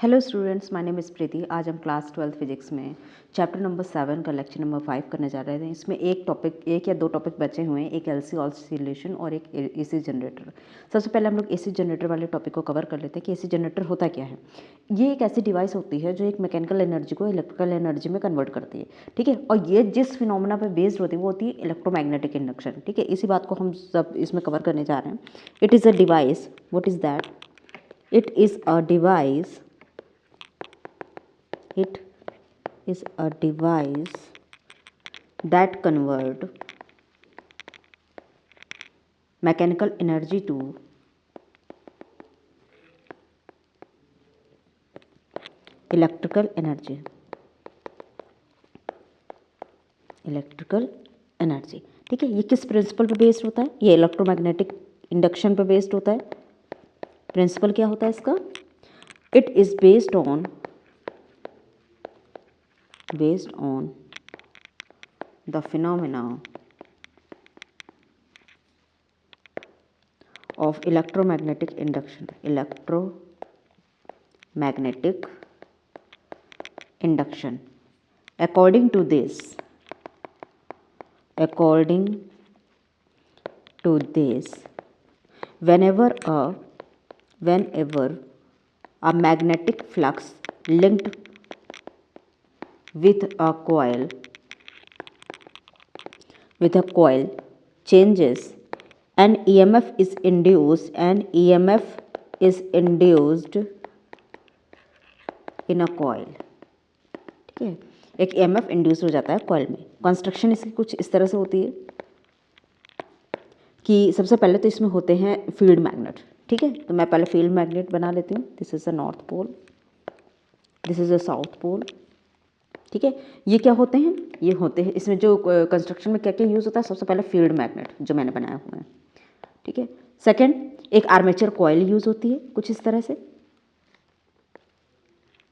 Hello students, my name is Preeti. आज हम class 12 physics में चैप्टर नंबर 7 का लेक्चर नंबर 5 करने जा रहे हैं। इसमें एक या दो टॉपिक बचे हुए हैं, एक एलसी ऑसिलेशन और एक एसी जनरेटर। सबसे पहले हम लोग एसी जनरेटर वाले टॉपिक को कवर कर लेते हैं कि एसी जनरेटर होता क्या है। ये एक ऐसी डिवाइस होती है जो एक मैकेनिकल एनर्जी को इलेक्ट्रिकल एनर्जी में कन्वर्ट करती है, ठीक है। और ये जिस फिनोमेना पर बेस्ड होती है वो होती है इलेक्ट्रोमैग्नेटिक इंडक्शन, ठीक है। इसी बात को हम सब इसमें कवर करने जा रहे हैं। It is a device, what is that? It is a device It is a device that convert mechanical energy to electrical energy. Electrical energy, ठीक है। ये किस प्रिंसिपल पे बेस्ड होता है? ये इलेक्ट्रोमैग्नेटिक इंडक्शन पे बेस्ड होता है। प्रिंसिपल क्या होता है इसका? It is based on the phenomena of electromagnetic induction. Electromagnetic induction. According to this, whenever a magnetic flux linked with a coil changes, an EMF is induced in a coil, ठीक है। एक EMF induce हो जाता है coil में। Construction इसकी कुछ इस तरह से होती है कि सबसे पहले तो इसमें होते हैं फील्ड मैग्नेट, ठीक है। तो मैं पहले फील्ड मैग्नेट बना लेती हूँ। This is a north pole, this is a south pole, ठीक है। ये क्या होते हैं? ये होते हैं, इसमें जो कंस्ट्रक्शन में क्या क्या यूज़ होता है, सबसे पहले फील्ड मैग्नेट जो मैंने बनाए हुए हैं, ठीक है। सेकंड, एक आर्मेचर कॉइल यूज़ होती है कुछ इस तरह से।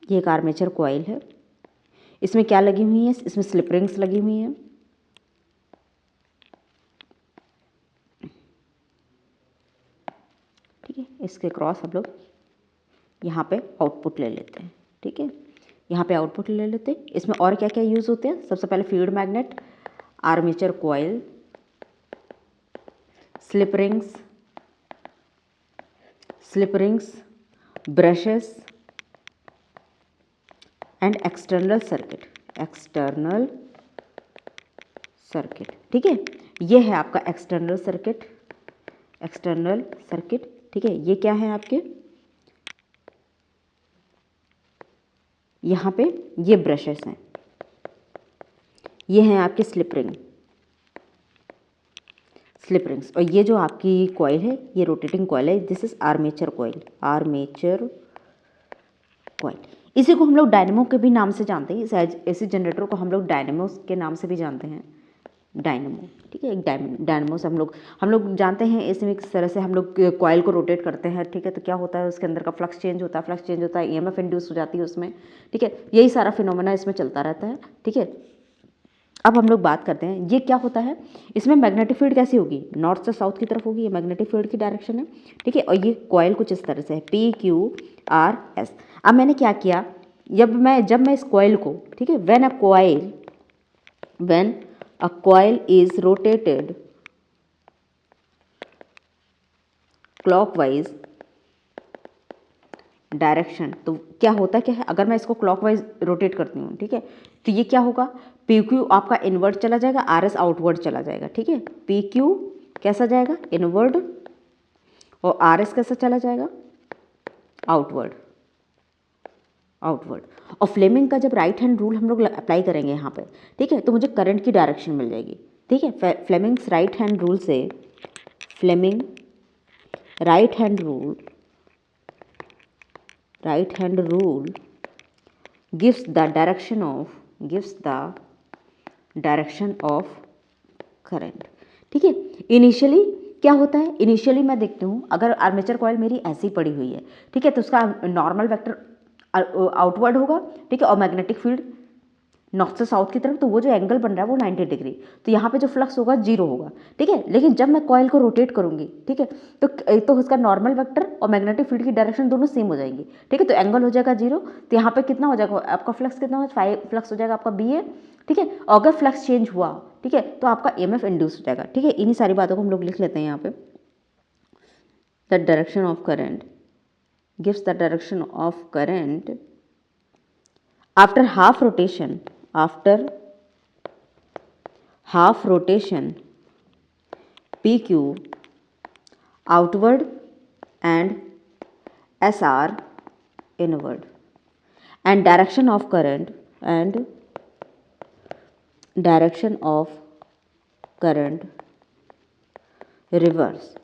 ये एक आर्मेचर कॉइल है। इसमें क्या लगी हुई है? इसमें स्लिप रिंग्स लगी हुई हैं, ठीक है। इसके क्रॉस हम लोग यहाँ पे आउटपुट ले लेते हैं, ठीक है। यहाँ पे आउटपुट ले लेते हैं। इसमें और क्या क्या यूज़ होते हैं? सबसे पहले field magnet, armature coil, slip rings, brushes and external circuit, ठीक है। ये है आपका एक्सटर्नल सर्किट, ठीक है। ये क्या है आपके? यहाँ पे ये ब्रशेस हैं, ये हैं आपके स्लिप रिंग्स, और ये जो आपकी कॉइल है ये रोटेटिंग कॉइल है। This is armature coil. इसी को हम लोग डायनेमो के भी नाम से जानते हैं। इस एसी जनरेटर को हम लोग डायनेमो के नाम से भी जानते हैं, डायनेमो, ठीक है। एक डायनेमो से हम लोग जानते हैं। इसमें इस तरह से हम लोग कॉइल को रोटेट करते हैं, ठीक है। तो क्या होता है, उसके अंदर का फ्लक्स चेंज होता है, EMF इंड्यूस हो जाती है उसमें, ठीक है। यही सारा फिनोमेना इसमें चलता रहता है, ठीक है। अब हम लोग बात करते हैं ये क्या होता है। इसमें मैग्नेटिक फील्ड कैसी होगी? नॉर्थ से साउथ की तरफ होगी। ये मैग्नेटिक फील्ड की डायरेक्शन है, ठीक है। और ये कॉइल कुछ इस तरह से है, PQRS। अब मैंने क्या किया, जब मैं इस कॉइल को, ठीक है, when a coil is rotated clockwise direction, तो क्या होता क्या है, अगर मैं इसको क्लॉकवाइज रोटेट करती हूँ, ठीक है, तो ये क्या होगा, PQ आपका इनवर्ड चला जाएगा, RS आउटवर्ड चला जाएगा, ठीक है। PQ कैसा जाएगा? इनवर्ड, और RS कैसा चला जाएगा? आउटवर्ड। और फ्लेमिंग का जब राइट हैंड रूल हम लोग अप्लाई करेंगे यहाँ पे, ठीक है, तो मुझे करंट की डायरेक्शन मिल जाएगी, ठीक है। फ्लेमिंग्स राइट हैंड रूल से, Fleming right hand rule gives the direction of current, ठीक है। इनिशियली क्या होता है? इनिशियली मैं देखती हूँ, अगर आर्मेचर कॉइल मेरी ऐसी पड़ी हुई है, ठीक है, तो उसका नॉर्मल वेक्टर आउटवर्ड होगा, ठीक है। और मैग्नेटिक फील्ड नॉर्थ से साउथ की तरफ, तो वो जो एंगल बन रहा है वो 90 डिग्री, तो यहाँ पे जो फ्लक्स होगा 0 होगा, ठीक है। लेकिन जब मैं कॉइल को रोटेट करूँगी, ठीक है, तो उसका नॉर्मल वेक्टर और मैग्नेटिक फील्ड की डायरेक्शन दोनों सेम हो जाएंगी, ठीक है। तो एंगल हो जाएगा 0, तो यहाँ पे कितना हो जाएगा आपका फ्लक्स, कितना हो 5 फ्लक्स हो जाएगा आपका BA, ठीक है। अगर फ्लक्स चेंज हुआ, ठीक है, तो आपका EMF इंड्यूस हो जाएगा, ठीक है। इन्हीं सारी बातों को हम लोग लिख लेते हैं यहाँ पे। The direction of current gives the direction of current after half rotation PQ outward and SR inward, and direction of current reverse,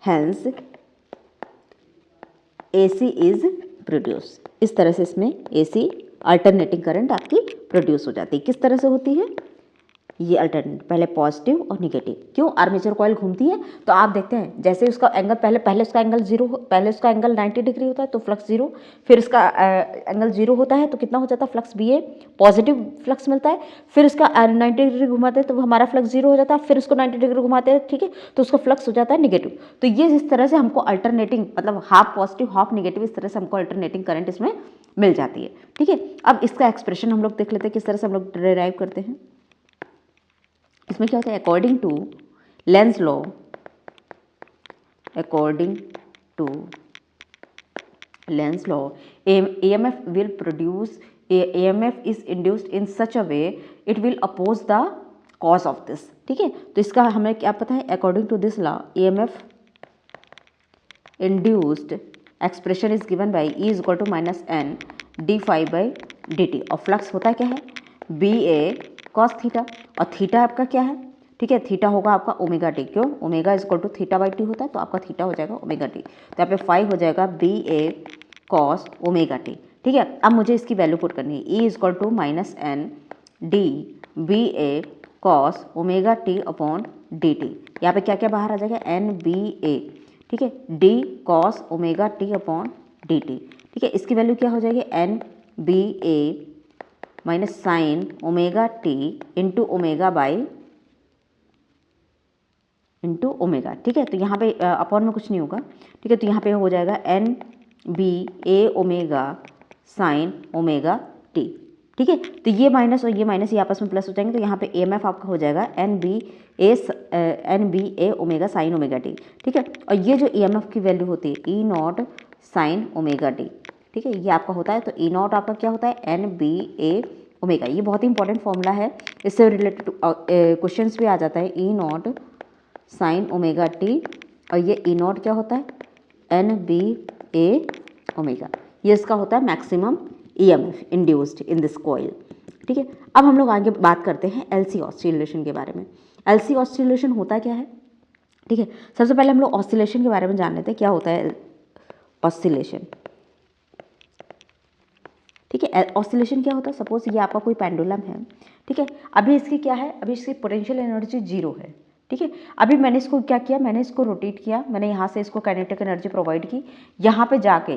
hence AC is produce. इस तरह से इसमें AC अल्टरनेटिंग करंट आपकी प्रोड्यूस हो जाती है। किस तरह से होती है ये अल्टरनेट, पहले पॉजिटिव और निगेटिव। क्यों, आर्मेचर कॉइल घूमती है तो आप देखते हैं जैसे उसका एंगल पहले उसका एंगल 0, पहले उसका एंगल 90 डिग्री होता है तो फ्लक्स 0, फिर उसका एंगल 0 होता है तो कितना हो जाता है फ्लक्स BA, पॉजिटिव फ्लक्स मिलता है। फिर उसका 90 डिग्री घुमाते हैं तो हमारा फ्लक्स 0 हो जाता है, फिर उसको 90 डिग्री घुमाते हैं, ठीक है, तो उसका फ्लक्स हो जाता है निगेटिव। तो ये इस तरह से हमको अल्टरनेटिंग, मतलब हाफ पॉजिटिव हाफ निगेटिव, इस तरह से हमको अल्टरनेटिंग करंट इसमें मिल जाती है, ठीक है। अब इसका एक्सप्रेशन हम लोग देख लेते हैं किस तरह से हम लोग डिराइव करते हैं। इसमें क्या होता है, according to Lenz law, EMF is induced in such a way it will oppose the cause of this, ठीक है। तो इसका हमें क्या पता है, according to this law EMF induced expression is given by E is equal to -N d∅/dt, और flux होता है क्या है BA cos थीटा, और थीटा आपका क्या है, ठीक है, थीटा होगा आपका ओमेगा टी। क्यों, omega is equal to θ/t होता है, तो आपका थीटा हो जाएगा ओमेगा टी। तो यहाँ पे 5 हो जाएगा BA cos ओमेगा टी, ठीक है। अब मुझे इसकी वैल्यू पुट करनी है, E is equal to -N dBA cos omega T upon dt। यहाँ पे क्या क्या बाहर आ जाएगा, NBA, ठीक है, D cos omega T upon dt, ठीक है। इसकी वैल्यू क्या हो जाएगी, NBA minus sine omega T into omega, ठीक है। तो यहाँ पे अपॉन में कुछ नहीं होगा, ठीक है। तो यहाँ पे हो जाएगा NBA omega sine omega T, ठीक है। तो ये माइनस और ये माइनस ये आपस में प्लस हो जाएंगे, तो यहाँ पे EMF आपका हो जाएगा NBA omega sine omega T, ठीक है। और ये जो EMF की वैल्यू होती है E0 साइन ओमेगा टी, ठीक है, ये आपका होता है। तो E0 आपका क्या होता है, NBA ओमेगा। ये बहुत ही इंपॉर्टेंट फॉर्मूला है, इससे रिलेटेड क्वेश्चंस भी आ जाता है। E0 साइन ओमेगा टी, और ये E0 क्या होता है, NBA ओमेगा। ये इसका होता है maximum EMF induced in this coil, ठीक है। अब हम लोग आगे बात करते हैं LC ऑसिलेशन के बारे में। LC ऑसिलेशन होता क्या है, ठीक है। सबसे पहले हम लोग ऑसिलेशन के बारे में जान लेते हैं, क्या होता है ऑसिलेशन, ठीक है। ऑसिलेशन क्या होता है, सपोज ये आपका कोई पेंडुलम है, ठीक है। अभी इसकी क्या है, अभी इसकी पोटेंशियल एनर्जी 0 है, ठीक है। अभी मैंने इसको क्या किया, मैंने इसको रोटेट किया, मैंने यहाँ से इसको काइनेटिक एनर्जी प्रोवाइड की, यहाँ पे जाके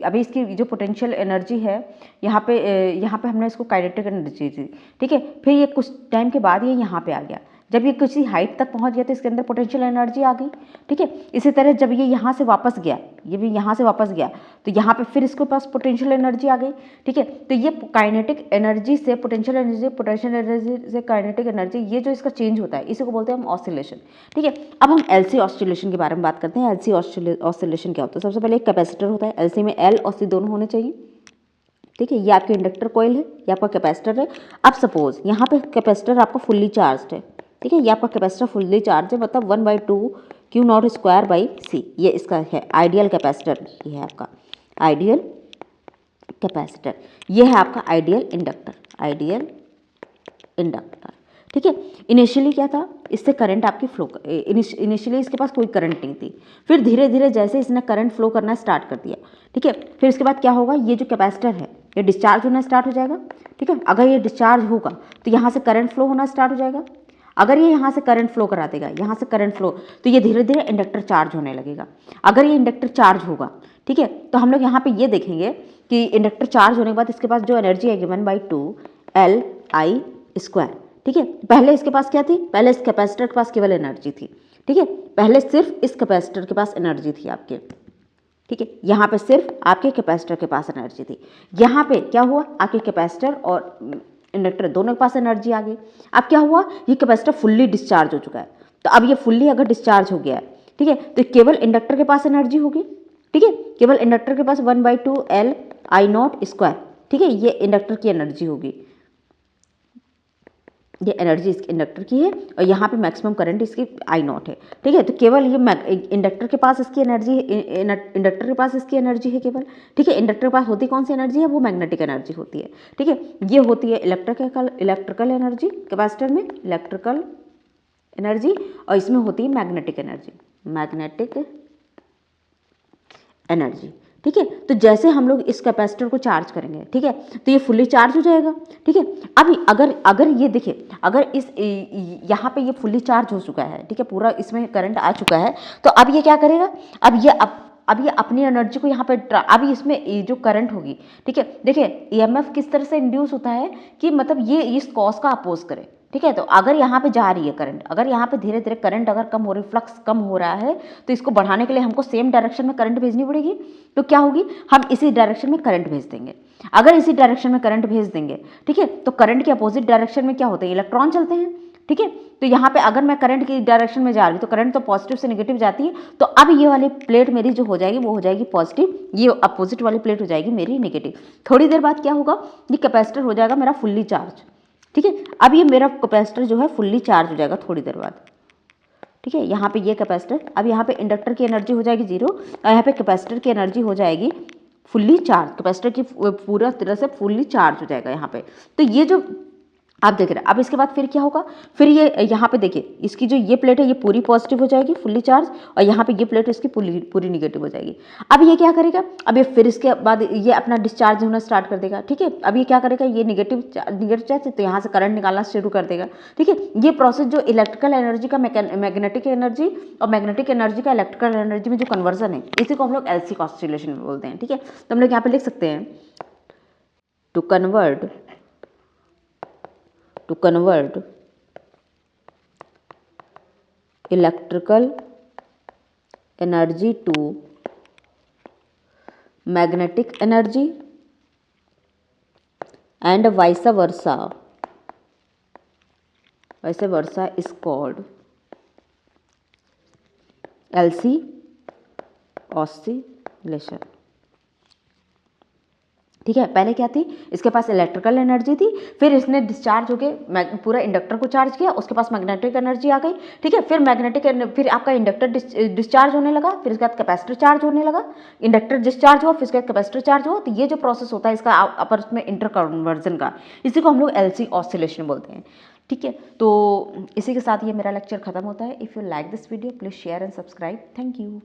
अभी इसकी जो पोटेंशियल एनर्जी है यहाँ पे हमने इसको काइनेटिक एनर्जी दी, ठीक है। फिर ये कुछ टाइम के बाद ये यहाँ पे आ गया, जब ये किसी हाइट तक पहुँच गया तो इसके अंदर पोटेंशियल एनर्जी आ गई, ठीक है। इसी तरह जब ये यहाँ से वापस गया, ये भी यहाँ से वापस गया, तो यहाँ पे फिर इसके पास पोटेंशियल एनर्जी आ गई, ठीक है। तो ये काइनेटिक एनर्जी से पोटेंशियल एनर्जी से काइनेटिक एनर्जी, ये जो इसका चेंज होता है इसी को बोलते हैं हम ऑसिलेशन, ठीक है। अब हम LC ऑसिलेशन के बारे में बात करते हैं। LC ऑसिलेशन क्या होता है, सबसे पहले एक कैपेसिटर होता है, LC में L और C दोनों होने चाहिए, ठीक है। ये आपके इंडक्टर कॉइल है, ये आपका कैपेसिटर है। अब सपोज यहाँ पे कैपेसिटर आपका फुल्ली चार्ज है, ठीक है, ये आपका कैपेसिटर फुल्ली चार्ज है, मतलब 1/2 Q0² ये इसका है आइडियल कैपेसिटर, ये है आपका आइडियल कैपेसिटर, ये है आपका आइडियल इंडक्टर, ठीक है। इनिशियली क्या था, इससे करंट आपकी फ्लो, इनिशियली इसके पास कोई करंट नहीं थी, फिर धीरे धीरे जैसे इसने करंट फ्लो करना स्टार्ट कर दिया, ठीक है, फिर इसके बाद क्या होगा, ये जो कैपेसिटर है ये डिस्चार्ज होना स्टार्ट हो जाएगा, ठीक है। अगर ये डिस्चार्ज होगा तो यहाँ से करंट फ्लो होना स्टार्ट हो जाएगा। अगर ये यहाँ से करंट फ्लो करा देगा, यहाँ से करंट फ्लो, तो ये धीरे धीरे इंडक्टर चार्ज होने लगेगा। अगर ये इंडक्टर चार्ज होगा, ठीक है, तो हम लोग यहाँ पे ये देखेंगे कि इंडक्टर चार्ज होने के बाद इसके पास जो एनर्जी है 1/2 L आई स्क्वायर। ठीक है, पहले इसके पास क्या थी, पहले इस कैपेसिटर के पास केवल एनर्जी थी। ठीक है, पहले सिर्फ इस कैपेसिटर के पास एनर्जी थी आपके। ठीक है, यहाँ पे सिर्फ आपके कैपेसिटर के पास एनर्जी थी। यहाँ पे क्या हुआ, आपके कैपेसिटर और इंडक्टर दोनों के पास एनर्जी आ गई। अब क्या हुआ, ये कैपेसिटर फुल्ली डिस्चार्ज हो चुका है। तो अब ये फुल्ली अगर डिस्चार्ज हो गया है, ठीक है, तो केवल इंडक्टर के पास एनर्जी होगी। ठीक है, केवल इंडक्टर के पास 1/2 L I नॉट स्क्वायर। ठीक है, ये इंडक्टर की एनर्जी होगी, ये एनर्जी इसके इंडक्टर की है और यहाँ पे मैक्सिमम करंट इसकी I नॉट है। ठीक है, तो केवल ये इंडक्टर के पास इसकी एनर्जी है, इंडक्टर के पास इसकी एनर्जी है केवल। ठीक है, इंडक्टर के पास होती कौन सी एनर्जी है, वो मैग्नेटिक एनर्जी होती है। ठीक है, ये होती है इलेक्ट्रिकल एनर्जी कैपेसिटर में, इलेक्ट्रिकल एनर्जी, और इसमें होती है मैग्नेटिक एनर्जी, मैग्नेटिक एनर्जी। ठीक है, तो जैसे हम लोग इस कैपेसिटर को चार्ज करेंगे, ठीक है, तो ये फुल्ली चार्ज हो जाएगा। ठीक है, अभी अगर ये देखिए, अगर इस यहाँ पे ये फुल्ली चार्ज हो चुका है, ठीक है, पूरा इसमें करंट आ चुका है, तो अब ये क्या करेगा, अब ये अपनी एनर्जी को यहाँ पे अभी इसमें जो करंट होगी, ठीक है, देखिए ईएमएफ किस तरह से इंड्यूस होता है कि मतलब ये इस कॉज का अपोज करे। ठीक है, तो अगर यहाँ पे जा रही है करंट, अगर यहाँ पे धीरे धीरे करंट अगर कम हो रही, फ्लक्स कम हो रहा है, तो इसको बढ़ाने के लिए हमको सेम डायरेक्शन में करंट भेजनी पड़ेगी। तो क्या होगी, हम इसी डायरेक्शन में करंट भेज देंगे। अगर इसी डायरेक्शन में करंट भेज देंगे, ठीक है, तो करंट के अपोजिट डायरेक्शन में क्या होते हैं, इलेक्ट्रॉन चलते हैं। ठीक है, तो यहाँ पे अगर मैं करंट की डायरेक्शन में जा रही हूँ, तो करंट तो पॉजिटिव से नेगेटिव जाती है, तो अब ये वाली प्लेट मेरी जो हो जाएगी वो हो जाएगी पॉजिटिव, ये अपोजिट वाली प्लेट हो जाएगी मेरी नेगेटिव। थोड़ी देर बाद क्या होगा, ये कैपेसिटर हो जाएगा मेरा फुल्ली चार्ज। ठीक है, अब ये मेरा कैपेसिटर जो है फुल्ली चार्ज हो जाएगा थोड़ी देर बाद। ठीक है, यहाँ पे ये कैपेसिटर, अब यहाँ पे इंडक्टर की एनर्जी हो जाएगी 0 और यहाँ पे कैपेसिटर की एनर्जी हो जाएगी फुल्ली चार्ज, कैपेसिटर की पूरा तरह से फुल्ली चार्ज हो जाएगा यहाँ पे। तो ये जो आप देख रहे हैं, अब इसके बाद फिर क्या होगा, फिर ये यहाँ पे देखिए, इसकी जो ये प्लेट है ये पूरी पॉजिटिव हो जाएगी फुल्ली चार्ज, और यहाँ पे ये प्लेट इसकी पूरी निगेटिव हो जाएगी। अब ये क्या करेगा, अब ये फिर इसके बाद ये अपना डिस्चार्ज होना स्टार्ट कर देगा। ठीक है, अब ये क्या करेगा, ये निगेटिव चार्ज, तो यहाँ से करंट निकालना शुरू कर देगा। ठीक है, ये प्रोसेस जो इलेक्ट्रिकल एनर्जी का मैग्नेटिक एनर्जी और मैग्नेटिक एनर्जी का इलेक्ट्रिकल एनर्जी में जो कन्वर्जन है, इसी को हम लोग एलसी ऑसिलेशन बोलते हैं। ठीक है, तो हम लोग यहाँ पे लिख सकते हैं, to convert electrical energy to magnetic energy and vice versa is called LC oscillation। ठीक है, पहले क्या थी, इसके पास इलेक्ट्रिकल एनर्जी थी, फिर इसने डिस्चार्ज होके पूरा इंडक्टर को चार्ज किया, उसके पास मैग्नेटिक एनर्जी आ गई। ठीक है, फिर आपका इंडक्टर डिस्चार्ज होने लगा, फिर उसके बाद कैपेसिटर चार्ज होने लगा, इंडक्टर डिस्चार्ज हुआ, फिर उसके बाद कैपेसिटर चार्ज हुआ। तो ये जो प्रोसेस होता है इसका आपस में इंटर कन्वर्जन का, इसी को हम लोग एलसी ऑसिलेशन बोलते हैं। ठीक है, तो इसी के साथ ये मेरा लेक्चर खत्म होता है। If you like this video please share and subscribe. Thank you.